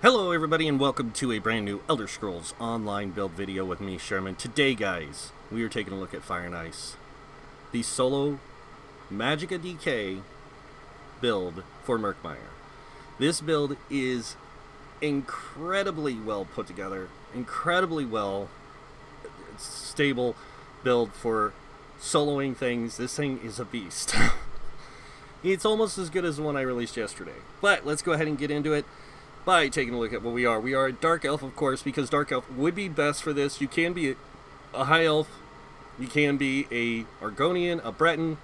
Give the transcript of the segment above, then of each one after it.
Hello everybody and welcome to a brand new Elder Scrolls Online build video with me, Sherman. Today guys, we are taking a look at Fire and Ice, the solo Magicka DK build for Murkmire. This build is incredibly well put together, incredibly well stable build for soloing things. This thing is a beast. It's almost as good as the one I released yesterday. But let's go ahead and get into it by taking a look at what we are. We are a Dark Elf, of course, because Dark Elf would be best for this. You can be a High Elf, you can be a Argonian, a Breton,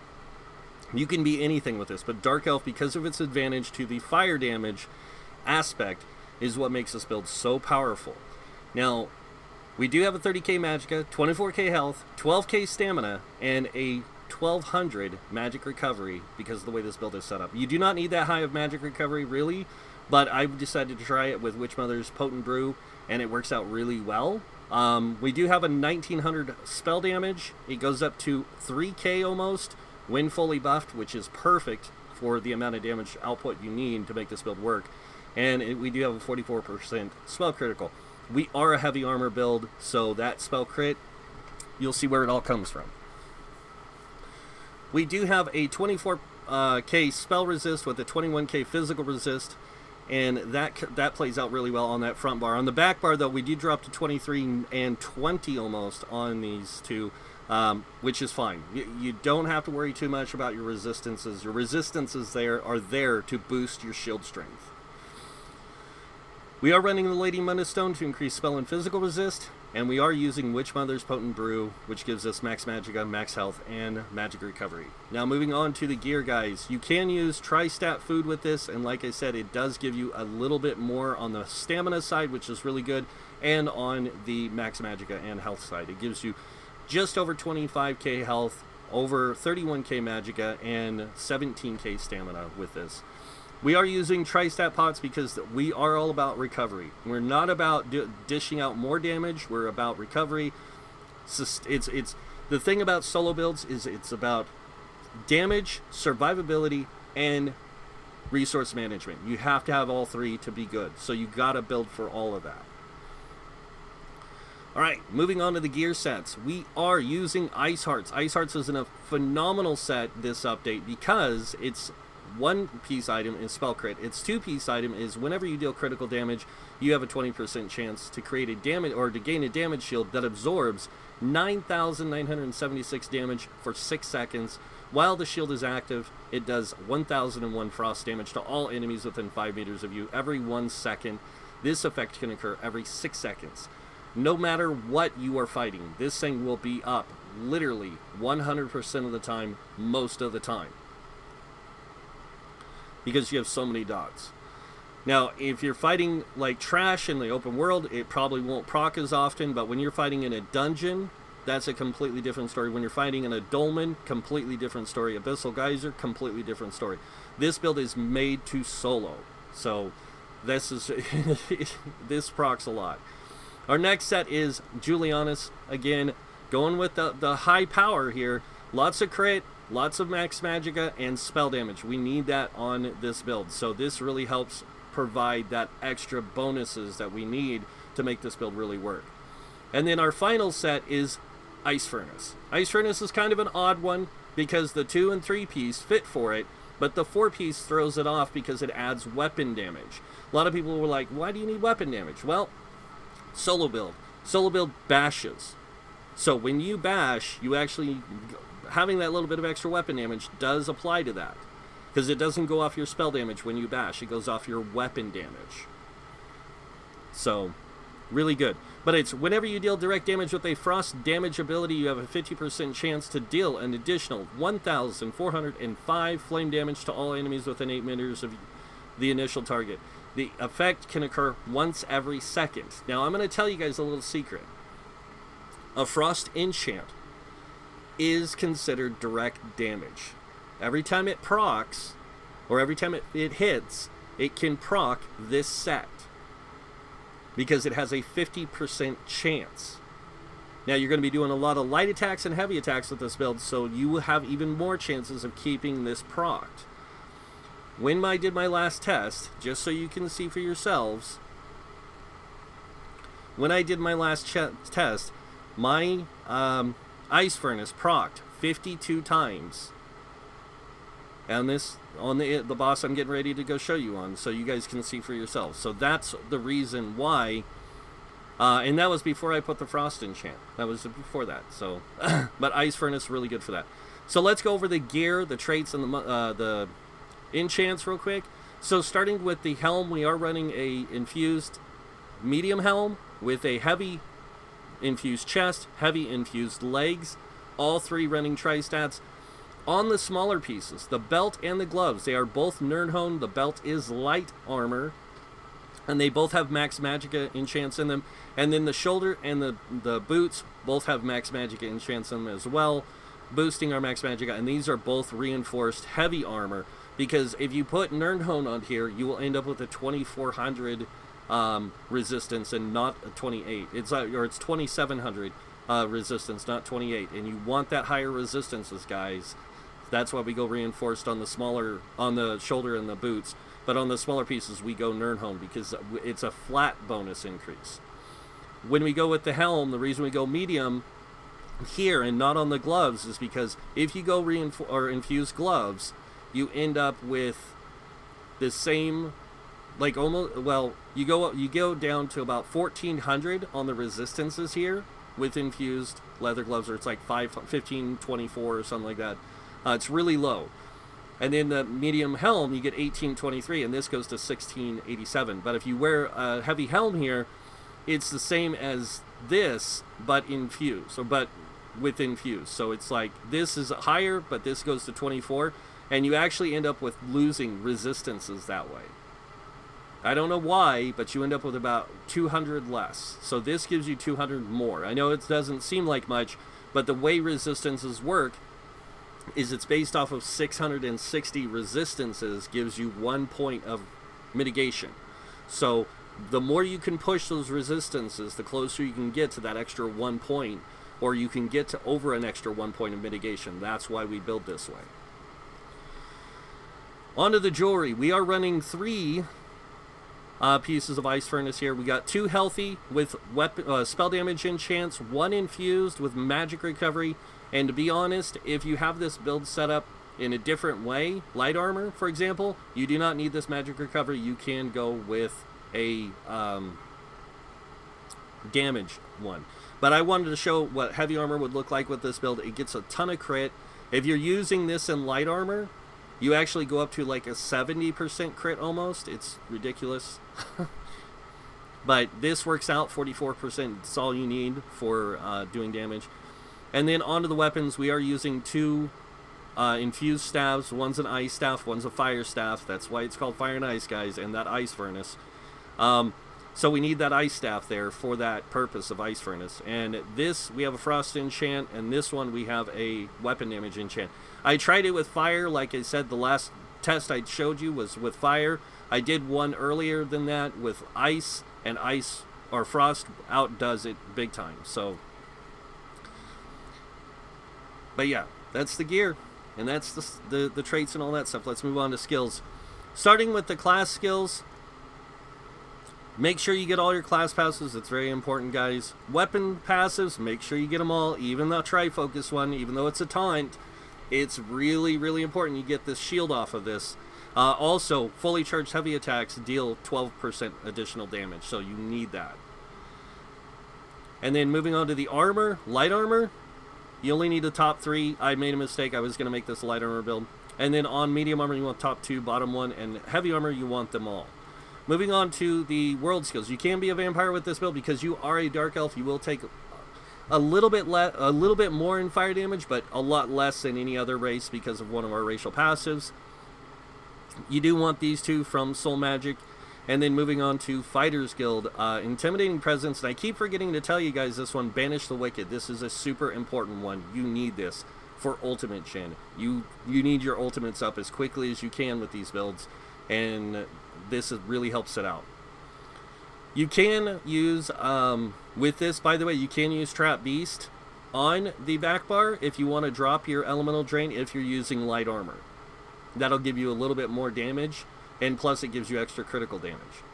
you can be anything with this, but Dark Elf, because of its advantage to the fire damage aspect, is what makes this build so powerful. Now, we do have a 30k Magicka, 24k health, 12k stamina, and a 1200 magic recovery because of the way this build is set up. You do not need that high of magic recovery, really, but I've decided to try it with Witchmother's Potent Brew, and it works out really well. We do have a 1900 spell damage. It goes up to 3k almost when fully buffed, which is perfect for the amount of damage output you need to make this build work. And we do have a 44% spell critical. We are a heavy armor build, so that spell crit, you'll see where it all comes from. We do have a 24k spell resist with a 21k physical resist, and that plays out really well on that front bar. On the back bar, though, we do drop to 23 and 20 almost on these two, which is fine. You don't have to worry too much about your resistances. Your resistances are there to boost your shield strength. We are running the Lady Moonstone to increase spell and physical resist, and we are using Witchmother's Potent Brew, which gives us max Magicka, max health, and magic recovery. Now moving on to the gear, guys. You can use Tri-Stat food with this, and like I said, it does give you a little bit more on the stamina side, which is really good, and on the max Magicka and health side. It gives you just over 25k health, over 31k Magicka, and 17k stamina with this. We are using Tri-Stat pots because we are all about recovery. We're not about dishing out more damage. We're about recovery. It's the thing about solo builds is it's about damage, survivability, and resource management. You have to have all three to be good. So you got to build for all of that. All right, moving on to the gear sets. We are using Ice Hearts. Ice Hearts is a phenomenal set this update because it's one-piece item is spell crit. Its two-piece item is whenever you deal critical damage, you have a 20% chance to create a damage or to gain a damage shield that absorbs 9,976 damage for 6 seconds. While the shield is active, it does 1,001 frost damage to all enemies within 5 meters of you every 1 second. This effect can occur every 6 seconds. No matter what you are fighting, this thing will be up literally 100% of the time, most of the time, because you have so many dots. Now, if you're fighting like trash in the open world, it probably won't proc as often, but when you're fighting in a dungeon, that's a completely different story. When you're fighting in a dolmen, completely different story. Abyssal Geyser, completely different story. This build is made to solo, so this is this procs a lot. Our next set is Julianus. Again, going with the high power here. Lots of crit, lots of max Magicka, and spell damage. We need that on this build. So this really helps provide that extra bonuses that we need to make this build really work. And then our final set is Ice Furnace. Ice Furnace is kind of an odd one because the 2 and 3 piece fit for it, but the 4 piece throws it off because it adds weapon damage. A lot of people were like, why do you need weapon damage? Well, solo build. Solo build bashes. So when you bash, you actually, having that little bit of extra weapon damage does apply to that, because it doesn't go off your spell damage when you bash. It goes off your weapon damage. So, really good. But it's whenever you deal direct damage with a frost damage ability, you have a 50% chance to deal an additional 1,405 flame damage to all enemies within 8 meters of the initial target. The effect can occur once every second. Now, I'm going to tell you guys a little secret. A frost enchant is considered direct damage. Every time it procs, or every time it hits, it can proc this set, because it has a 50% chance. Now you're going to be doing a lot of light attacks and heavy attacks with this build, so you will have even more chances of keeping this procced. When I did my last test, just so you can see for yourselves, when I did my last test, my ice furnace procced 52 times. And this on the boss I'm getting ready to go show you on, so you guys can see for yourselves. So that's the reason why. And that was before I put the frost enchant. That was before that. So, but ice furnace really good for that. So let's go over the gear, the traits, and the enchants real quick. So starting with the helm, we are running a infused medium helm with a heavy infused chest, heavy infused legs, all three running tri-stats. On the smaller pieces, the belt and the gloves, they are both Nirnhone. The belt is light armor, and they both have max magicka enchants in them. And then the shoulder and the boots both have max magicka enchants in them as well, boosting our max magicka. And these are both reinforced heavy armor, because if you put Nirnhone on here, you will end up with a 2400 resistance and not a 28. It's 2700 resistance, not 28. And you want that higher resistances, guys. That's why we go reinforced on the smaller, on the shoulder and the boots. But on the smaller pieces, we go Nirnhone because it's a flat bonus increase. When we go with the helm, the reason we go medium here and not on the gloves is because if you go infuse gloves, you end up with the same, like almost, well, you go down to about 1400 on the resistances here with infused leather gloves, or it's like 1524 or something like that. It's really low. And then the medium helm, you get 1823, and this goes to 1687. But if you wear a heavy helm here, it's the same as this, but infused, but with infused. So it's like this is higher, but this goes to 24, and you actually end up with losing resistances that way. I don't know why, but you end up with about 200 less. So this gives you 200 more. I know it doesn't seem like much, but the way resistances work is it's based off of 660 resistances gives you 1 point of mitigation. So the more you can push those resistances, the closer you can get to that extra 1 point, or you can get to over an extra 1 point of mitigation. That's why we build this way. Onto the jewelry. We are running 3 pieces of ice furnace here. We got 2 healthy with weapon spell damage enchants, 1 infused with magic recovery. And to be honest, if you have this build set up in a different way, light armor, for example, you do not need this magic recovery. You can go with a damage one. But I wanted to show what heavy armor would look like with this build. It gets a ton of crit. If you're using this in light armor, you actually go up to like a 70% crit almost. It's ridiculous. But this works out 44%. It's all you need for doing damage. And then onto the weapons, we are using 2 infused staves. One's an ice staff, one's a fire staff. That's why it's called fire and ice, guys, and that ice furnace. So we need that ice staff there for that purpose of ice furnace. And this, we have a frost enchant, and this one we have a weapon damage enchant. I tried it with fire. Like I said, the last test I showed you was with fire. I did one earlier than that with ice, and ice or frost outdoes it big time. So, but yeah, that's the gear, and that's the traits and all that stuff. Let's move on to skills. Starting with the class skills, make sure you get all your class passes. It's very important, guys. Weapon passives, make sure you get them all, even the tri-focus one, even though it's a taunt. It's really, really important you get this shield off of this. Also, fully charged heavy attacks deal 12% additional damage, so you need that. And then moving on to the armor, light armor, you only need the top 3. I made a mistake. I was going to make this a light armor build. And then on medium armor, you want top 2, bottom 1, and heavy armor, you want them all. Moving on to the world skills. You can be a vampire with this build because you are a dark elf. You will take a little bit more in fire damage, but a lot less than any other race because of one of our racial passives. You do want these 2 from Soul Magic. And then moving on to Fighters Guild, Intimidating Presence. And I keep forgetting to tell you guys this one, Banish the Wicked. This is a super important one. You need this for ultimate gen. You need your ultimates up as quickly as you can with these builds, and this really helps it out. You can use, with this, by the way, you can use Trap Beast on the back bar if you want to drop your Elemental Drain if you're using light armor. That'll give you a little bit more damage, and plus it gives you extra critical damage.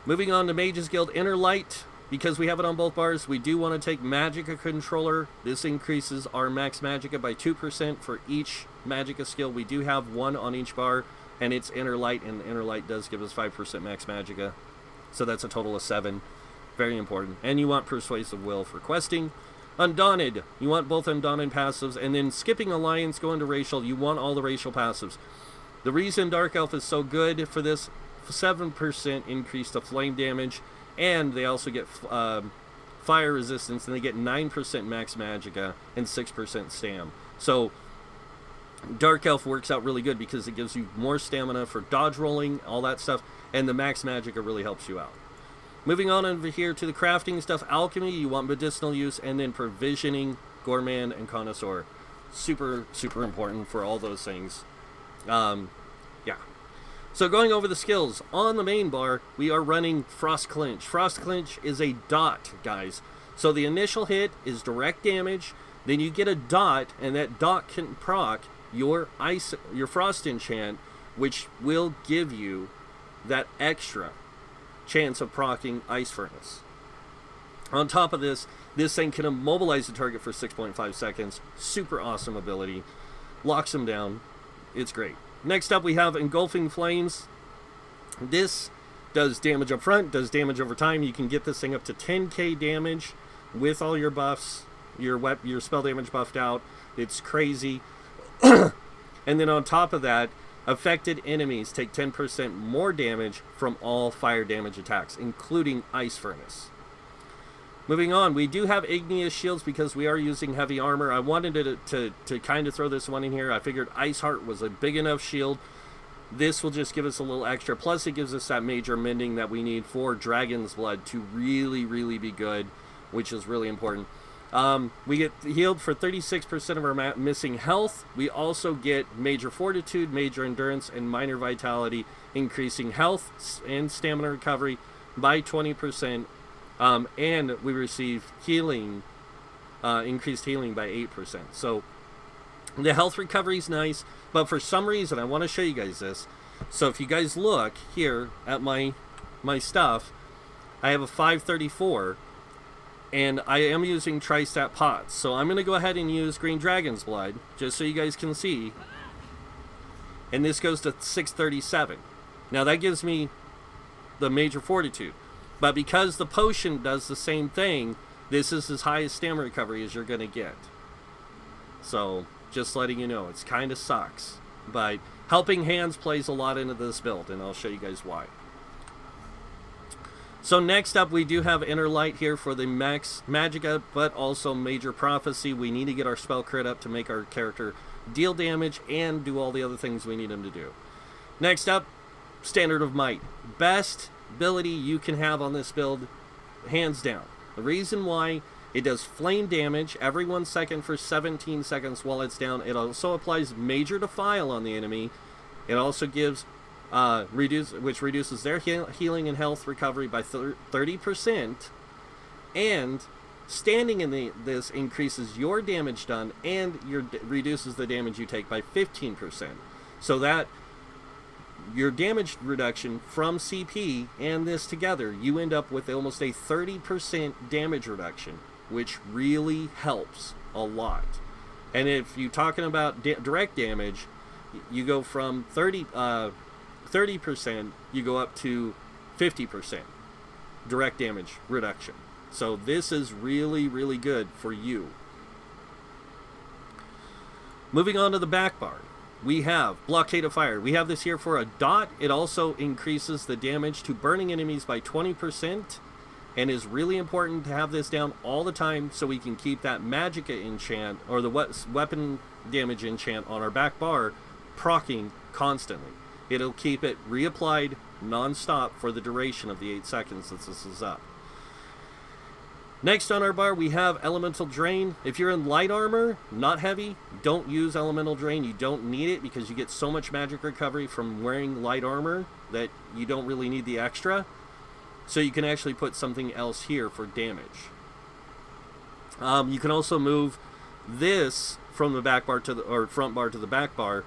Moving on to Mages Guild, Inner Light. because we have it on both bars, we do want to take Magicka Controller. This increases our max Magicka by 2% for each Magicka skill. We do have one on each bar, and it's Inner Light, and Inner Light does give us 5% max Magicka. So that's a total of 7. Very important. And you want Persuasive Will for questing. Undaunted. You want both Undaunted passives, and then skipping Alliance, going to Racial, you want all the Racial passives. The reason Dark Elf is so good for this, 7% increase to flame damage, and they also get fire resistance, and they get 9% max Magicka and 6% stam. So Dark Elf works out really good because it gives you more stamina for dodge rolling, all that stuff, and the max Magicka really helps you out. Moving on over here to the crafting stuff, Alchemy, you want medicinal use, and then Provisioning, Gourmand, and Connoisseur. Super, super important for all those things. Yeah. So going over the skills, on the main bar, we are running Frost Clinch. Frost Clinch is a dot, guys. So the initial hit is direct damage, then you get a dot, and that dot can proc your Frost enchant, which will give you that extra chance of proccing Ice Furnace. On top of this, this thing can immobilize the target for 6.5 seconds. Super awesome ability. Locks them down. It's great. Next up, we have Engulfing Flames. This does damage up front, does damage over time. You can get this thing up to 10k damage with all your buffs, your spell damage buffed out. It's crazy. And then on top of that, affected enemies take 10% more damage from all fire damage attacks, including Ice Furnace. Moving on, we do have Igneous Shields because we are using heavy armor. I wanted to kind of throw this one in here. I figured Ice Heart was a big enough shield. This will just give us a little extra. Plus, it gives us that major mending that we need for Dragon's Blood to really, really be good, which is really important. We get healed for 36% of our missing health. We also get Major Fortitude, Major Endurance, and Minor Vitality, increasing health and stamina recovery by 20%. And we receive healing, increased healing by 8%. So the health recovery is nice, but for some reason, I want to show you guys this. So if you guys look here at my stuff, I have a 534, and I am using Tri-Stat Pots. So I'm going to go ahead and use Green Dragon's Blood, just so you guys can see. And this goes to 637. Now that gives me the Major Fortitude. But because the potion does the same thing, this is as high as stamina recovery as you're going to get. So, just letting you know, it's kind of sucks. But Helping Hands plays a lot into this build, and I'll show you guys why. So next up, we do have Inner Light here for the max Magicka, but also Major Prophecy. We need to get our spell crit up to make our character deal damage and do all the other things we need him to do. Next up, Standard of Might. Best ability you can have on this build, hands down. The reason why, it does flame damage every 1 second for 17 seconds while it's down. It also applies Major Defile on the enemy. It also gives which reduces their healing and health recovery by 30%, and standing in this increases your damage done and reduces the damage you take by 15%. So that your damage reduction from CP and this together, you end up with almost a 30% damage reduction, which really helps a lot. And if you're talking about direct damage, you go from 30%, you go up to 50% direct damage reduction. So this is really, really good for you. Moving on to the back bar, we have Blockade of Fire. We have this here for a dot. It also increases the damage to burning enemies by 20%, and is really important to have this down all the time so we can keep that Magicka enchant, or the weapon damage enchant on our back bar, proccing constantly. It'll keep it reapplied non-stop for the duration of the 8 seconds that this is up. Next on our bar, we have Elemental Drain. If you're in light armor, not heavy, don't use Elemental Drain. You don't need it because you get so much magic recovery from wearing light armor that you don't really need the extra. So you can actually put something else here for damage. You can also move this from the back bar to the, or front bar to the back bar,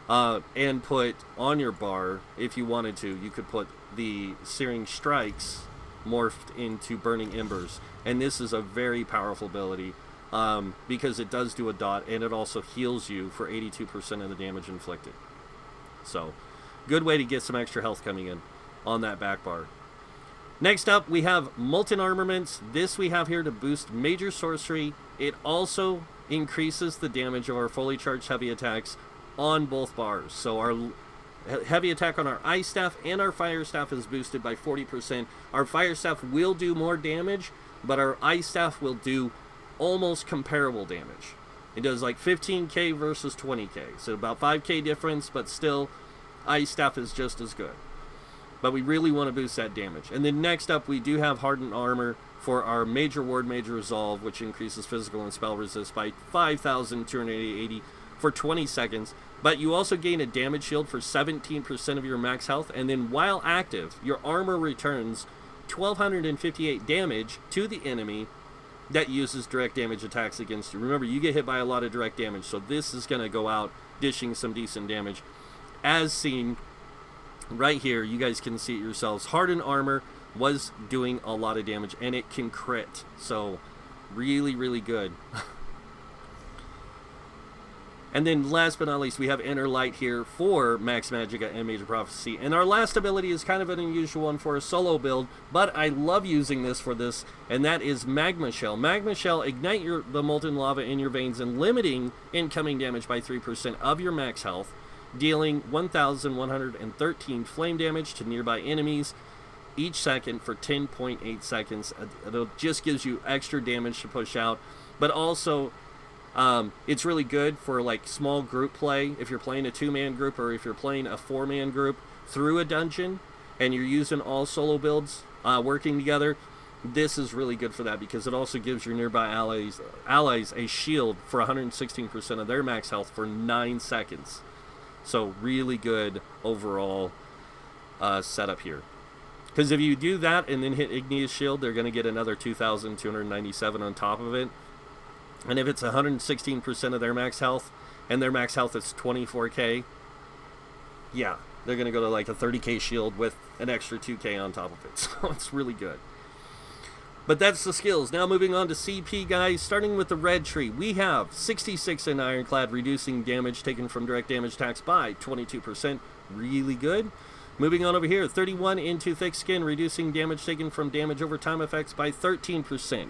and put on your bar, if you wanted to, you could put the Searing Strikes morphed into Burning Embers. And this is a very powerful ability because it does do a dot, and it also heals you for 82% of the damage inflicted. So, good way to get some extra health coming in on that back bar. Next up, we have Molten Armaments. This we have here to boost major sorcery. It also increases the damage of our fully charged heavy attacks on both bars. So our heavy attack on our Ice Staff and our Fire Staff is boosted by 40%. Our Fire Staff will do more damage, but our Ice Staff will do almost comparable damage. It does like 15k versus 20k. So about 5k difference, but still, Ice Staff is just as good. But we really want to boost that damage. And then next up, we do have Hardened Armor for our Major Ward, Major Resolve, which increases physical and spell resist by 5,280 for 20 seconds. But you also gain a damage shield for 17% of your max health. And then while active, your armor returns 1,258 damage to the enemy that uses direct damage attacks against you. Remember, you get hit by a lot of direct damage, so this is going to go out dishing some decent damage. As seen right here, you guys can see it yourselves. Hardened Armor was doing a lot of damage, and it can crit. So, really, really good. And then last but not least, we have Inner Light here for Max Magicka and Major Prophecy. And our last ability is kind of an unusual one for a solo build, but I love using this for this, and that is Magma Shell. Magma Shell, ignite the molten lava in your veins and limiting incoming damage by 3% of your max health, dealing 1,113 flame damage to nearby enemies each second for 10.8 seconds. It just gives you extra damage to push out, but also it's really good for like small group play. If you're playing a 2-man group or if you're playing a 4-man group through a dungeon and you're using all solo builds working together, this is really good for that because it also gives your nearby allies a shield for 116% of their max health for 9 seconds. So really good overall setup here. Because if you do that and then hit Igneous Shield, they're going to get another 2,297 on top of it. And if it's 116% of their max health, and their max health is 24k, yeah, they're going to go to like a 30k shield with an extra 2k on top of it. So it's really good. But that's the skills. Now moving on to CP, guys. Starting with the red tree, we have 66 in Ironclad, reducing damage taken from direct damage attacks by 22%. Really good. Moving on over here, 31 into Thick Skin, reducing damage taken from damage over time effects by 13%.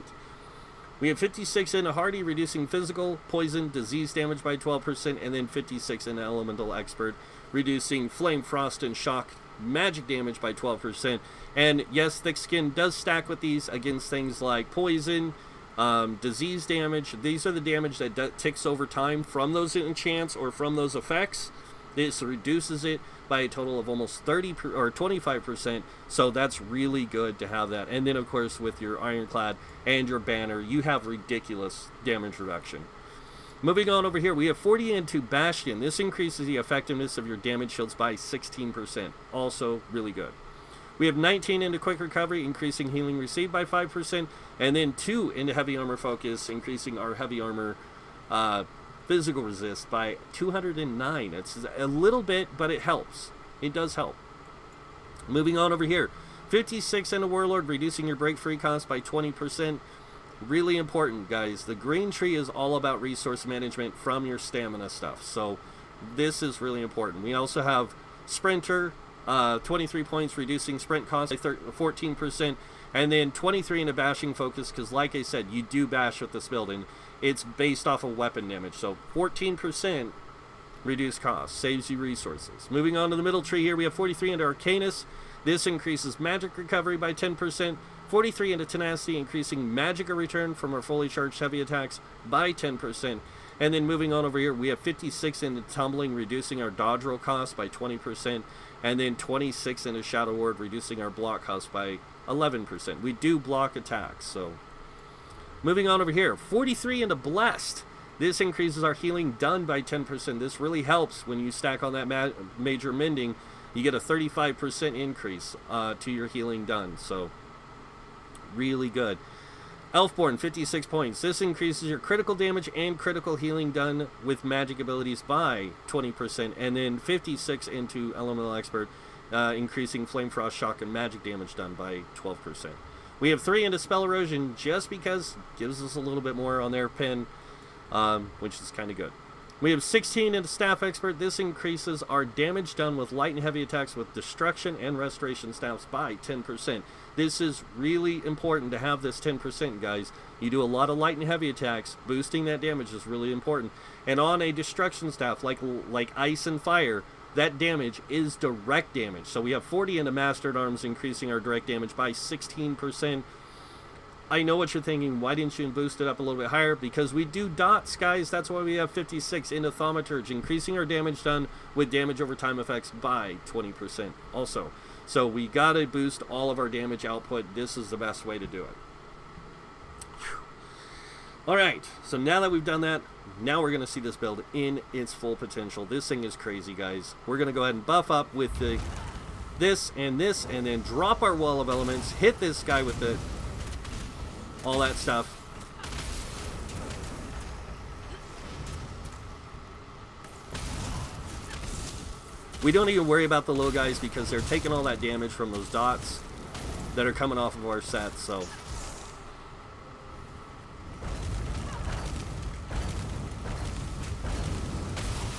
We have 56 in Hardy, reducing physical, poison, disease damage by 12%, and then 56 in Elemental Expert, reducing flame, frost, and shock magic damage by 12%. And yes, Thick Skin does stack with these against things like poison, disease damage. These are the damage that ticks over time from those enchants or from those effects. This reduces it by a total of almost 25%, so that's really good to have that. And then, of course, with your Ironclad and your Banner, you have ridiculous damage reduction. Moving on over here, we have 40 into Bastion. This increases the effectiveness of your damage shields by 16%. Also really good. We have 19 into Quick Recovery, increasing healing received by 5%. And then 2 into Heavy Armor Focus, increasing our Heavy Armor physical resist by 209. It's a little bit, but it helps. It does help. Moving on over here, 56 into Warlord, reducing your break free cost by 20%. Really important, guys. The green tree is all about resource management from your stamina stuff, so this is really important. We also have Sprinter, 23 points, reducing sprint cost by 14%, and then 23 into Bashing Focus, because like I said, you do bash with this build, and it's based off of weapon damage, so 14% reduced cost, saves you resources. Moving on to the middle tree here, we have 43 into Arcanus. This increases magic recovery by 10%. 43 into Tenacity, increasing Magicka return from our fully charged heavy attacks by 10%. And then moving on over here, we have 56 into Tumbling, reducing our dodge roll cost by 20%. And then 26 into Shadow Ward, reducing our block cost by 11%. We do block attacks, so... Moving on over here, 43 into Blessed. This increases our healing done by 10%. This really helps when you stack on that Major Mending. You get a 35% increase to your healing done, so... really good. Elfborn, 56 points. This increases your critical damage and critical healing done with magic abilities by 20%. And then 56 into Elemental Expert, increasing Flame Frost, Shock, and magic damage done by 12%. We have 3 into Spell Erosion just because it gives us a little bit more on their pin, which is kind of good. We have 16 into Staff Expert. This increases our damage done with light and heavy attacks with Destruction and Restoration Staffs by 10%. This is really important to have this 10%, guys. You do a lot of light and heavy attacks. Boosting that damage is really important. And on a Destruction Staff, like Ice and Fire, that damage is direct damage. So we have 40 into Mastered Arms, increasing our direct damage by 16%. I know what you're thinking. Why didn't you boost it up a little bit higher? Because we do dots, guys. That's why we have 56 into Thaumaturge, increasing our damage done with damage over time effects by 20% also. So we gotta boost all of our damage output. This is the best way to do it. Alright, so now that we've done that, now we're gonna see this build in its full potential. This thing is crazy, guys. We're gonna go ahead and buff up with this, and then drop our Wall of Elements, hit this guy with all that stuff. We don't even worry about the low guys because they're taking all that damage from those dots that are coming off of our sets, so.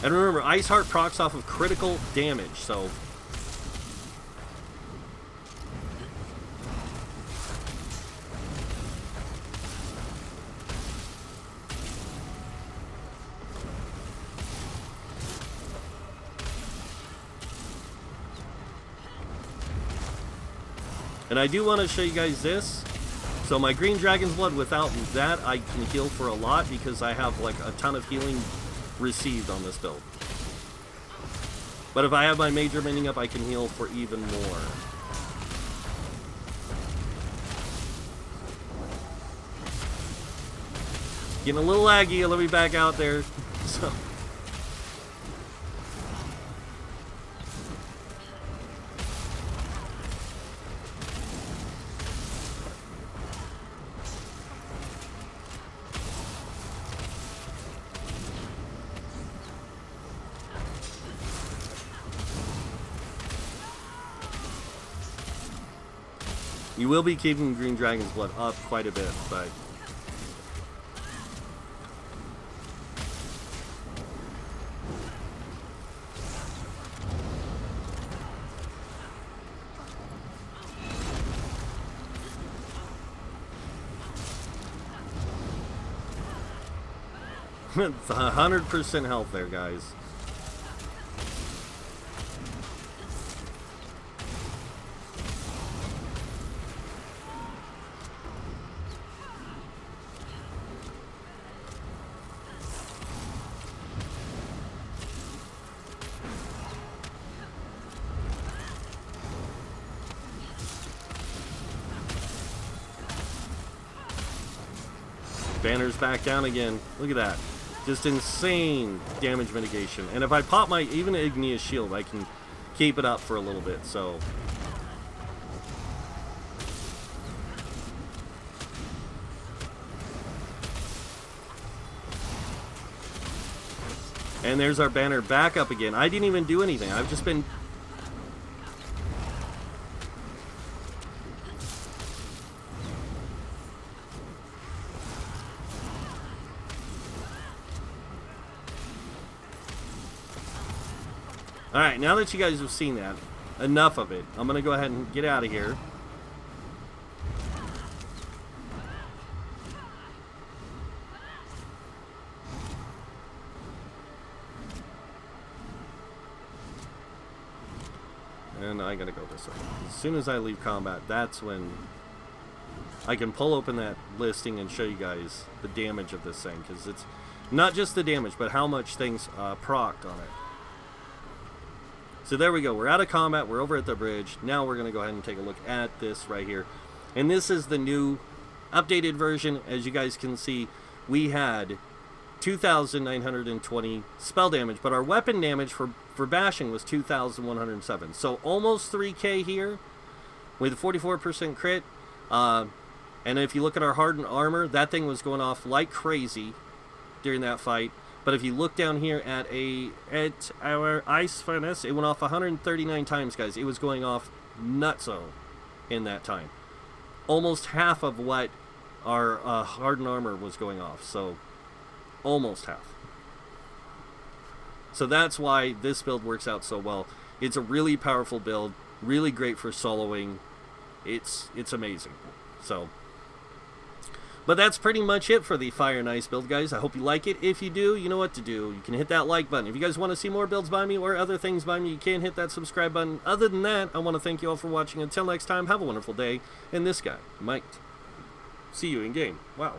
And remember, Ice Heart procs off of critical damage, so. And I do want to show you guys this. So my Green Dragon's Blood, without that, I can heal for a lot because I have like a ton of healing received on this build. But if I have my Major Mending up, I can heal for even more. Getting a little laggy, let me back out there. So. You will be keeping Green Dragon's Blood up quite a bit, but... It's 100% health there, guys. Banner's back down again. Look at that. Just insane damage mitigation. And if I pop my even Igneous Shield, I can keep it up for a little bit, so. And there's our banner back up again. I didn't even do anything. I've just been... Alright, now that you guys have seen that, enough of it. I'm going to go ahead and get out of here. And I gotta go this way. As soon as I leave combat, that's when I can pull open that listing and show you guys the damage of this thing. Because it's not just the damage, but how much things procced on it. So there we go. We're out of combat. We're over at the bridge. Now we're going to go ahead and take a look at this right here. And this is the new updated version. As you guys can see, we had 2,920 spell damage, but our weapon damage for bashing was 2,107. So almost 3K here with 44% crit. And And if you look at our hardened armor, that thing was going off like crazy during that fight. But if you look down here at our ice furnace, it went off 139 times, guys. It was going off nutso in that time. Almost half of what our hardened armor was going off. So, almost half. So that's why this build works out so well. It's a really powerful build, really great for soloing. It's amazing. So, but that's pretty much it for the Fire and Ice build, guys. I hope you like it. If you do, you know what to do. You can hit that like button. If you guys want to see more builds by me or other things by me, you can hit that subscribe button. Other than that, I want to thank you all for watching. Until next time, have a wonderful day. And this guy might see you in game. Wow.